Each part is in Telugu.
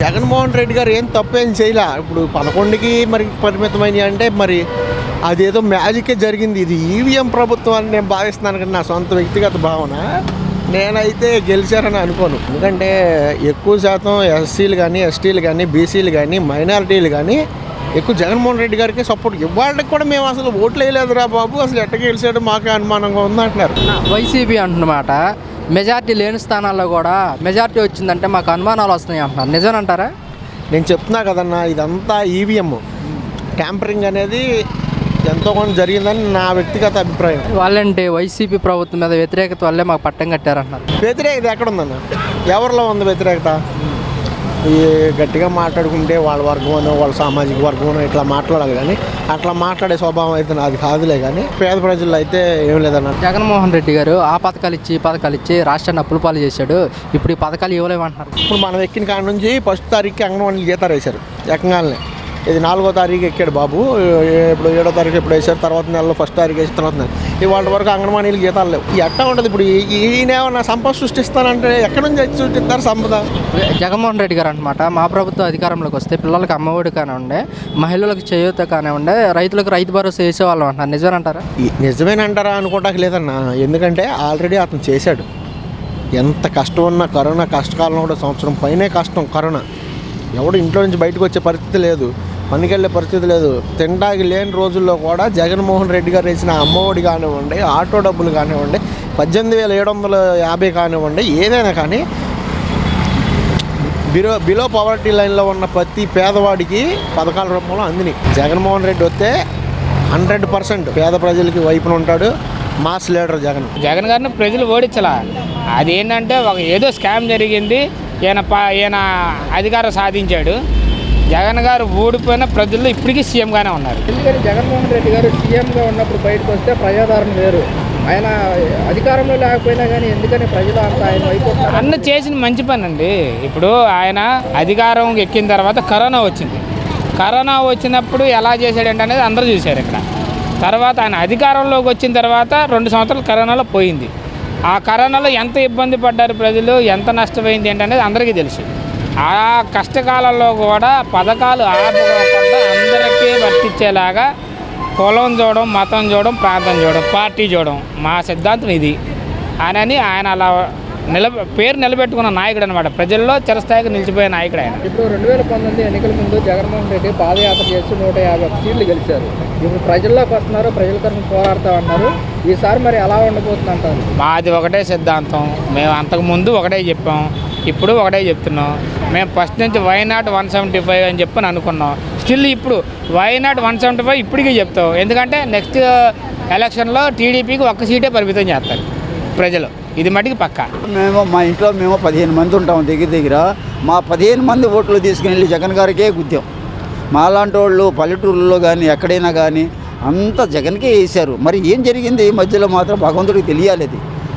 జగన్మోహన్ రెడ్డి గారు ఏం తప్పేం చేయలే. ఇప్పుడు 11కి మరి పరిమితమైనవి అంటే మరి అదేదో మ్యాజికే జరిగింది. ఇది ఈవీఎం ప్రభుత్వం అని నేను భావిస్తున్నాను, కానీ నా సొంత వ్యక్తిగత భావన. నేనైతే గెలిచారని అనుకోను. ఎందుకంటే ఎక్కువ శాతం ఎస్సీలు కానీ, ఎస్టీలు కానీ, బీసీలు కానీ, మైనారిటీలు కానీ ఎక్కువ జగన్మోహన్ రెడ్డి గారికి సపోర్ట్. ఇవాళకి కూడా మేము అసలు ఓట్లు వేయలేదురా బాబు, అసలు ఎట్ట గెలిచాడు మాకే అనుమానంగా ఉందంటున్నారు. వైసీపీ అంటున్నమాట మెజార్టీ లేని స్థానాల్లో కూడా మెజార్టీ వచ్చిందంటే మాకు అనుమానాలు వస్తున్నాయి అంటున్నారు. నిజమేనంటారా? నేను చెప్తున్నా కదన్నా, ఇదంతా ఈవీఎం ట్యాంపరింగ్ అనేది ఎంతో కొంత జరిగిందని నా వ్యక్తిగత అభిప్రాయం. వాళ్ళంటే వైసీపీ ప్రభుత్వం మీద వ్యతిరేకత వల్లే మాకు పట్టం కట్టారంటున్నారు. వ్యతిరేకత ఎక్కడుందన్న? ఎవరిలో ఉంది వ్యతిరేకత? ఈ గట్టిగా మాట్లాడుకుంటే వాళ్ళ వర్గమనో వాళ్ళ సామాజిక వర్గమనో ఇట్లా మాట్లాడాలి, కానీ అట్లా మాట్లాడే స్వభావం అయితే నాది కాదులే. కానీ పేద ప్రజల్లో అయితే ఏం లేదన్న. జగన్మోహన్ రెడ్డి గారు ఆ పథకాలు ఇచ్చి ఈ పథకాలు ఇచ్చి రాష్ట్రాన్ని అప్పుల పాలు చేశాడు. ఇప్పుడు ఈ పథకాలు ఇవ్వలేమంటున్నారు. ఇప్పుడు మనం ఎక్కిన కాడ నుంచి 1వ తారీఖుకి అంగన్వాడీలు జీతాలు వేశారు ఎక్కగానే. ఇది 4వ తారీఖు ఎక్కాడు బాబు, ఇప్పుడు 7వ తారీఖు ఎప్పుడు వేశారు, తర్వాత నెలలో 1వ తారీఖు వేసిన తర్వాత నెల. ఇవాళ వరకు అంగన్వాడీలు జీతాలు లేవు. ఎట్లా ఉంటుంది ఇప్పుడు? ఈయనేమన్నా సంపద సృష్టిస్తానంటే ఎక్కడి నుంచి వచ్చి సృష్టిస్తారు సంపద? జగన్మోహన్ రెడ్డి గారు అనమాట మా ప్రభుత్వం అధికారంలోకి వస్తే పిల్లలకి అమ్మఒడి కానివ్వండి, మహిళలకు చేయూత కానివ్వండి, రైతులకు రైతు భరోసా వేసేవాళ్ళం అంటున్నారు. నిజమేనంటారా? నిజమేనంటారా అనుకోవటానికి లేదన్నా. ఎందుకంటే ఆల్రెడీ అతను చేశాడు. ఎంత కష్టం ఉన్నా కరోనా కష్టకాలంలో కూడా సంవత్సరం పైనే కష్టం. కరోనా ఎవడు ఇంట్లో నుంచి బయటకు వచ్చే పరిస్థితి లేదు, పనికెళ్ళే పరిస్థితి లేదు. తినడానికి లేని రోజుల్లో కూడా జగన్మోహన్ రెడ్డి గారు వేసిన అమ్మఒడి కానివ్వండి, ఆటో డబ్బులు కానివ్వండి, 18,750 కానివ్వండి, ఏదైనా కానీ బిలో పవర్టీ లైన్లో ఉన్న ప్రతి పేదవాడికి పథకాల రూపంలో అందినాయి. జగన్మోహన్ రెడ్డి వస్తే 100% పేద ప్రజలకి వైపున ఉంటాడు. మాస్ లీడర్ జగన్ గారిని ప్రజలు ఓడించలా. అదేంటంటే ఏదో స్కామ్ జరిగింది, ఈయన అధికారం సాధించాడు. జగన్ గారు ఓడిపోయిన ప్రజల్లో ఇప్పటికీ సీఎంగానే ఉన్నారు. ఎందుకని జగన్మోహన్ రెడ్డి గారు సీఎంగా ఉన్నప్పుడు బయటకు వస్తే ప్రజాదరణ వేరు, ఆయన అధికారంలో లేకపోయినా కానీ ఎందుకని ప్రజలు అంతా ఆయన వైపు అన్న చేసిన మంచి పని అండి. ఇప్పుడు ఆయన అధికారం ఎక్కిన తర్వాత కరోనా వచ్చింది. కరోనా వచ్చినప్పుడు ఎలా చేశాడంటే అనేది అందరూ చూశారు ఇక్కడ. తర్వాత ఆయన అధికారంలోకి వచ్చిన తర్వాత 2 సంవత్సరాలు కరోనాలో పోయింది. ఆ కరోనాలో ఎంత ఇబ్బంది పడ్డారు ప్రజలు, ఎంత నష్టపోయింది ఏంటనేది అందరికీ తెలుసు. ఆ కష్టకాలంలో కూడా పథకాలు ఆపకుండా అందరికీ వర్తించేలాగా కులం చూడడం, మతం చూడడం, ప్రాంతం చూడడం, పార్టీ చూడడం మా సిద్ధాంతం ఇది అని ఆయన అలా పేరు నిలబెట్టుకున్న నాయకుడు అనమాట. ప్రజల్లో చిరస్థాయిగా నిలిచిపోయే నాయకుడు ఆయన. ఇప్పుడు 2019 ఎన్నికల ముందు జగన్మోహన్ రెడ్డి పాదయాత్ర చేసి 151 సీట్లు గెలిచారు. ఇప్పుడు ప్రజల్లోకి వస్తున్నారు, ప్రజల తరఫున పోరాడుతూ ఉన్నారు. ఈసారి మరి ఎలా ఉండబోతుంది అంటారు? మాది ఒకటే సిద్ధాంతం. మేము అంతకుముందు ఒకటే చెప్పాం, ఇప్పుడు ఒకటే చెప్తున్నాం. మేము ఫస్ట్ నుంచి వైనాట్ 175 అని చెప్పని అనుకున్నాం. స్టిల్ ఇప్పుడు వైనాట్ 175 ఇప్పటికీ చెప్తాం. ఎందుకంటే నెక్స్ట్ ఎలక్షన్లో టీడీపీకి 1 సీటే పరిమితం చేస్తారు ప్రజలు. ఇది మటుకు పక్కా. మా ఇంట్లో 15 మంది ఉంటాం దగ్గర. మా 15 మంది ఓట్లు తీసుకుని వెళ్ళి జగన్ గారికే గుద్దాం. మాలాంటి వాళ్ళు పల్లెటూరులో కానీ ఎక్కడైనా కానీ అంతా జగన్కే వేశారు. మరి ఏం జరిగింది ఈ మధ్యలో మాత్రం భగవంతుడికి తెలియాలి.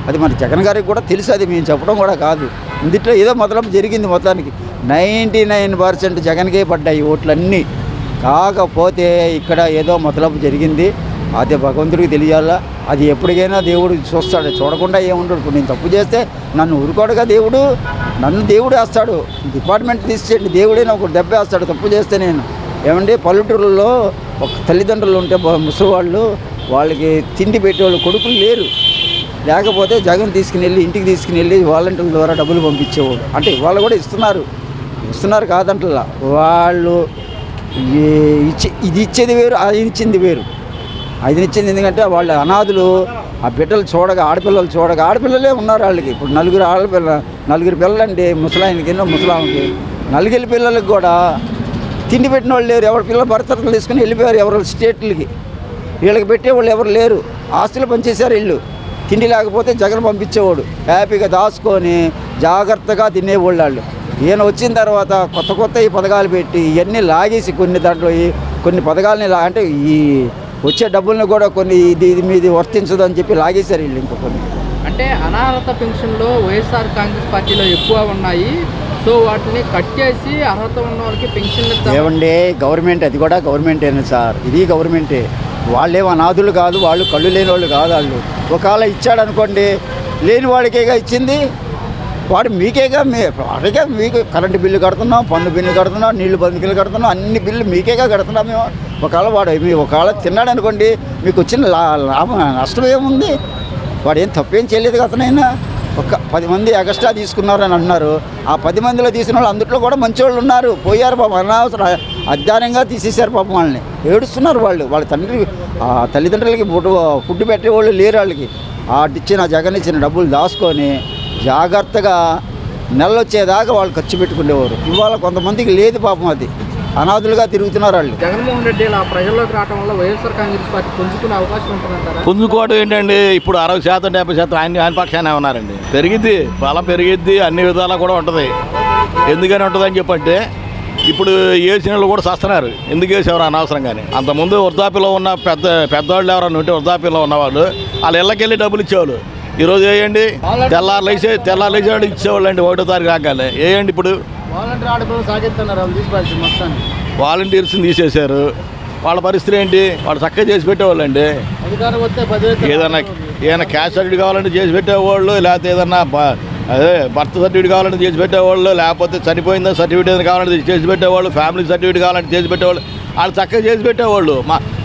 అది మరి జగన్ గారికి కూడా తెలుసు, అది మేము చెప్పడం కూడా కాదు. ఇందులో ఏదో మొదలం జరిగింది. మొత్తానికి 99% జగన్కే పడ్డాయి ఓట్లన్నీ. కాకపోతే ఇక్కడ ఏదో మొదలపు జరిగింది, అది భగవంతుడికి తెలియాలా. అది ఎప్పటికైనా దేవుడు చూస్తాడు, చూడకుండా ఏముండడు. ఇప్పుడు నేను తప్పు చేస్తే నన్ను ఊరుకోడుగా దేవుడు, నన్ను దేవుడు వేస్తాడు. డిపార్ట్మెంట్ తీసేయండి, దేవుడైనా ఒక దెబ్బ వేస్తాడు తప్పు చేస్తే. నేను ఏమంటే పల్లెటూరులో ఒక తల్లిదండ్రులు ఉంటే ముసలివాళ్ళు, వాళ్ళకి తిండి పెట్టేవాళ్ళు కొడుకులు లేరు. లేకపోతే జగన్ తీసుకుని వెళ్ళి ఇంటికి తీసుకుని వెళ్ళి వాలంటీర్ల ద్వారా డబ్బులు పంపించేవాడు. అంటే వాళ్ళు కూడా ఇస్తున్నారు కాదంటలా. వాళ్ళు ఇది ఇచ్చేది వేరు, అది ఇచ్చింది వేరు. అది ఇచ్చింది ఎందుకంటే వాళ్ళు అనాథులు. ఆ బిడ్డలు ఆడపిల్లలు ఆడపిల్లలే ఉన్నారు వాళ్ళకి. ఇప్పుడు 4 పిల్లలండి, ముసలాయనకి ముసలాంకి 4 పిల్లలకి కూడా తిండి పెట్టిన వాళ్ళు లేరు. ఎవరి పిల్లలు భర్తలు తీసుకుని వెళ్ళిపోయారు ఎవరు స్టేట్లకి. వీళ్ళకి పెట్టేవాళ్ళు ఎవరు లేరు. ఆస్తులు పనిచేశారు ఇల్లు. తిండి లేకపోతే జగన్ పంపించేవాడు. హ్యాపీగా దాచుకొని జాగ్రత్తగా తినేవాళ్ళు వాళ్ళు. ఈయన వచ్చిన తర్వాత కొత్త ఈ పథకాలు పెట్టి ఇవన్నీ లాగేసి కొన్ని పథకాలని అంటే ఈ వచ్చే డబ్బులను కూడా కొన్ని ఇది మీది వర్తించదు అని చెప్పి లాగేశారు వీళ్ళు. ఇంకా కొన్ని అంటే అనార్హత పెన్షన్లో వైఎస్ఆర్ కాంగ్రెస్ పార్టీలో ఎక్కువ ఉన్నాయి. సో వాటిని కట్ చేసి అర్హత ఉన్న వాళ్ళకి పెన్షన్ ఏమండి గవర్నమెంట్, అది కూడా గవర్నమెంటేనా సార్? ఇది గవర్నమెంటే. వాళ్ళేమో అనాథులు కాదు, వాళ్ళు కళ్ళు లేని వాళ్ళు కాదు. వాళ్ళు ఒకవేళ ఇచ్చాడు అనుకోండి, లేని వాడికేగా ఇచ్చింది. వాడు మీకేగా వాడిగా మీకు కరెంటు బిల్లు కడుతున్నాం, పన్ను బిల్లు కడుతున్నాం, నీళ్లు బిల్లు కడుతున్నాం, అన్ని బిల్లు మీకేగా కడుతున్నాం మేము. ఒకవేళ వాడు ఒకవేళ తిన్నాడు అనుకోండి, మీకు వచ్చిన లాభం నష్టం ఏముంది? వాడు ఏం తప్పేం చేయలేదు అతనైనా. ఒక 10 మంది ఎక్స్ట్రా తీసుకున్నారు అని అంటున్నారు. ఆ 10 మందిలో తీసిన వాళ్ళు అందులో కూడా మంచి వాళ్ళు ఉన్నారు. పోయారు పాపం, అనవసరం అధ్వానంగా తీసేశారు పాపం. వాళ్ళని ఏడుస్తున్నారు వాళ్ళు. వాళ్ళ తల్లిదండ్రులకి ఫుడ్ పెట్టేవాళ్ళు లేరు. వాళ్ళకి జగన్ ఇచ్చిన డబ్బులు దాచుకొని జాగ్రత్తగా నెల వచ్చేదాకా వాళ్ళు ఖర్చు పెట్టుకునేవారు. ఇవాళ కొంతమందికి లేదు పాపం, అది అనాథులుగా తిరుగుతున్నారు వాళ్ళు. జగన్మోహన్ రెడ్డి ఇలా ప్రజల్లోకి రావడం వల్ల వైఎస్ఆర్ కాంగ్రెస్ పార్టీ పుంజుకునే అవకాశం ఉంటుందంటారా? పుంజుకోవడం ఏంటండి, ఇప్పుడు 60% 70% ఆయన పక్షానే ఉన్నారండి. పెరిగిద్ది, బలం పెరిగిద్ది, అన్ని విధాలా కూడా ఉంటుంది. ఎందుకని ఉంటుందని చెప్పంటే ఇప్పుడు వేసిన వాళ్ళు కూడా సస్తున్నారు. ఎందుకు వేసేవారు అనవసరంగానే. అంతకుముందు వృద్ధాప్యలో ఉన్న పెద్దవాళ్ళు ఎవరన్నా ఉంటే వృద్ధాప్యలో ఉన్నవాళ్ళు వాళ్ళ ఇళ్ళకెళ్ళి డబ్బులు ఇచ్చేవాళ్ళు. ఈరోజు వేయండి, తెల్లారు లేచే ఇచ్చేవాళ్ళు అండి. 1వ తారీఖు రాగానే వేయండి. ఇప్పుడు వాలంటీర్స్ని తీసేశారు. వాళ్ళ పరిస్థితి ఏంటి? వాళ్ళు చక్కగా చేసి పెట్టేవాళ్ళు అండి. ఏదైనా క్యాస్ట్ సర్టిఫికేట్ కావాలంటే చేసి పెట్టేవాళ్ళు, లేకపోతే ఏదన్నా బర్త్ సర్టిఫికేట్ కావాలంటే చేసి పెట్టేవాళ్ళు, లేకపోతే చనిపోయిందా సర్టిఫికేట్ కావాలంటే చేసి పెట్టేవాళ్ళు, ఫ్యామిలీ సర్టిఫికేట్ కావాలంటే చేసి పెట్టేవాళ్ళు. వాళ్ళు చక్కగా చేసి పెట్టేవాళ్ళు.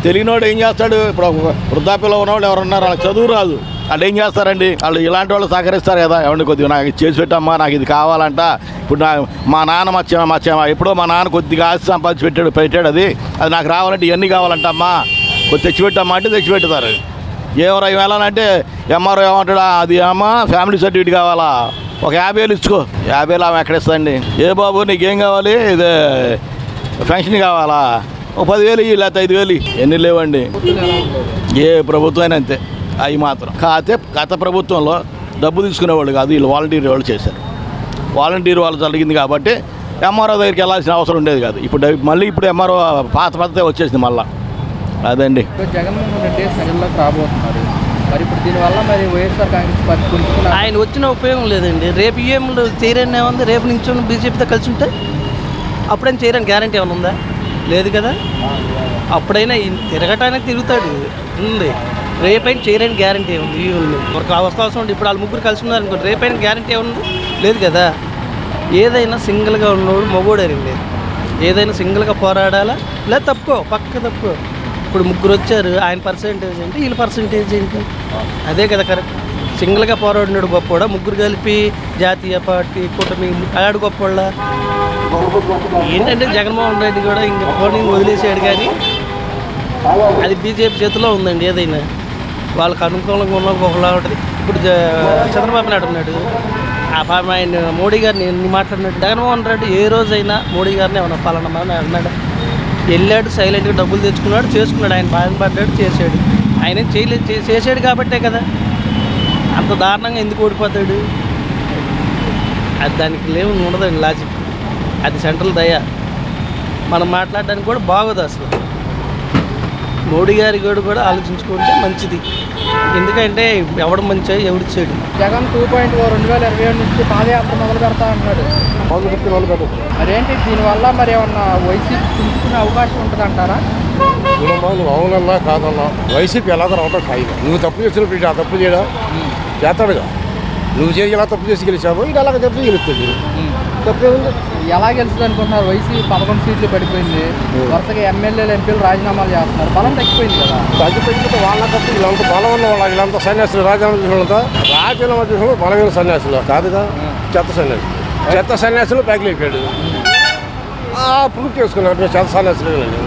తెలియనోడు ఏం చేస్తాడు? ఇప్పుడు వృద్ధాప్యలో ఉన్నవాళ్ళు ఎవరున్నారు, వాళ్ళకి చదువు రాదు, వాళ్ళు ఏం చేస్తారండి? వాళ్ళు ఇలాంటి వాళ్ళు సహకరిస్తారు కదా. ఏమండి కొద్దిగా నాకు చేసి పెట్టమ్మా, నాకు ఇది కావాలంట. ఇప్పుడు మా నాన్న మచ్చేమా ఎప్పుడో మా నాన్న కొద్దిగా ఆస్తి సంపాదించి పెట్టాడు, అది నాకు రావాలంటే ఇవన్నీ కావాలంట అమ్మా, కొద్ది తెచ్చిపెట్టమ్మా అంటే తెచ్చిపెడతారు. ఏమరా వెళ్ళాలంటే ఎంఆర్ఓ ఏమంటాడా, అది అమ్మా ఫ్యామిలీ సర్టిఫికేట్ కావాలా, ఒక 50,000 ఇచ్చుకో. 50,000 ఆమె ఎక్కడిస్తుందండి? ఏ బాబు నీకేం కావాలి, ఇదే పెన్షన్ కావాలా, ఒక 10,000 ఇవ్వి, లేకపోతే 5,000 ఎన్ని లేవండి. ఏ ప్రభుత్వం అయినా అంతే. అవి మాత్రం గత ప్రభుత్వంలో డబ్బు తీసుకునేవాళ్ళు కాదు, వీళ్ళు వాలంటీర్ వాళ్ళు చేశారు. వాలంటీర్ వాళ్ళు జరిగింది కాబట్టి ఎంఆర్ఓ దగ్గరికి వెళ్ళాల్సిన అవసరం ఉండేది కాదు. ఇప్పుడు ఎంఆర్ఓ పాత పద్ధతే వచ్చేసింది మళ్ళీ. అదండి. జగన్మోహన్ రెడ్డి ప్రజల్లోకి రాబోతున్నారు. మరి ఇప్పుడు దీనివల్ల మరి వైఎస్ఆర్ కాంగ్రెస్ పార్టీ ఆయన వచ్చిన ఉపయోగం లేదండి. రేపు ఈఎంలు చేయరని ఏముంది? రేపు నుంచి బీజేపీతో కలిసి ఉంటే అప్పుడైనా చేయరని గ్యారంటీ ఏమైనా ఉందా? లేదు కదా. అప్పుడైనా తిరగటానికి తిరుగుతాడు ఉంది, రేపైనా చేయరని గ్యారంటీ ఏముంది? ఒక అవకాశం ఉంది. ఇప్పుడు వాళ్ళు ముగ్గురు కలిసి ఉన్నారు అనుకోండి, రేపైనా గ్యారంటీ ఏముంది? లేదు కదా. ఏదైనా సింగిల్గా ఉన్నవాడు మగోడేనండి. ఏదైనా సింగిల్గా పోరాడాలా, లేదా తప్పుకో తప్పుకో. ఇప్పుడు ముగ్గురు వచ్చారు, ఆయన పర్సంటేజ్ ఏంటి, వీళ్ళ పర్సంటేజ్ ఏంటి? అదే కదా కరెక్ట్. సింగిల్గా పోరాడినాడు గొప్పవాడా, ముగ్గురు కలిపి జాతీయ పార్టీ కూటమి ఆడు గొప్పవాళ్ళ? ఏంటంటే జగన్మోహన్ రెడ్డి కూడా ఇంక పోలింగ్ వదిలేసాడు, కానీ అది బీజేపీ చేతిలో ఉందండి. ఏదైనా వాళ్ళకి అనుకూలంగా ఉన్న ఒకలా ఉంటుంది. ఇప్పుడు చంద్రబాబు నాయుడు ఉన్నాడు, ఆయన మోడీ గారిని మాట్లాడినట్టు జగన్మోహన్ రెడ్డి ఏ రోజైనా మోడీ గారిని ఏమన్నా పాలన అన్నాడు? వెళ్ళాడు, సైలెంట్గా డబ్బులు తెచ్చుకున్నాడు, చేసుకున్నాడు, ఆయన బాధపడ్డాడు, చేశాడు. ఆయన చేసాడు కాబట్టే కదా. అంత దారుణంగా ఎందుకు ఓడిపోతాడు? అది దానికి ఉండదండి లాజిక్. అది సెంట్రల్ దయ. మనం మాట్లాడడానికి కూడా బాగోదు అసలు. మోడీ గారి కూడా ఆలోచించుకుంటే మంచిది. ఎందుకంటే ఎవడు మంచి ఎవడు చెడు. జగన్ 2.0 2027 నుంచి పాదయాత్ర మొదలు పెడతా అన్నాడు. మరేంటి దీనివల్ల మరి ఏమన్నా వైసీపీ పుంజుకునే అవకాశం ఉంటుంది అంటారా? నువ్వు అవునన్నా కాదన్నా వైసీపీ ఎలాగో రావటం ఖాయం. నువ్వు తప్పు చేసినప్పుడు ఆ తప్పు చేయడా చేస్తాడుగా. నువ్వు చేయాల తప్పు చేసి గెలిచావు, ఇది అలాగ తప్పు గెలుస్తుంది. తప్పేముంది? ఎలా గెలుస్తుంది అనుకుంటున్నారు? వైసీపీ 11 సీట్లు పడిపోయింది. వరుసగా ఎమ్మెల్యేలు ఎంపీలు రాజీనామాలు చేస్తున్నారు. బలం తగ్గిపోయింది కదా. తగ్గిపోయింది. వాళ్ళ తప్పు వీళ్ళంతా బలం ఉన్న వాళ్ళు, వీళ్ళంతా సన్యాసులు, రాజీనామా చేసిన బలమైన సన్యాసులు కాదుగా, చెత్త సన్యాసులు ప్యాకిల్ అయిపోయాడు. ప్రూఫ్ చేసుకున్నారు చెత్త సన్యాసులు.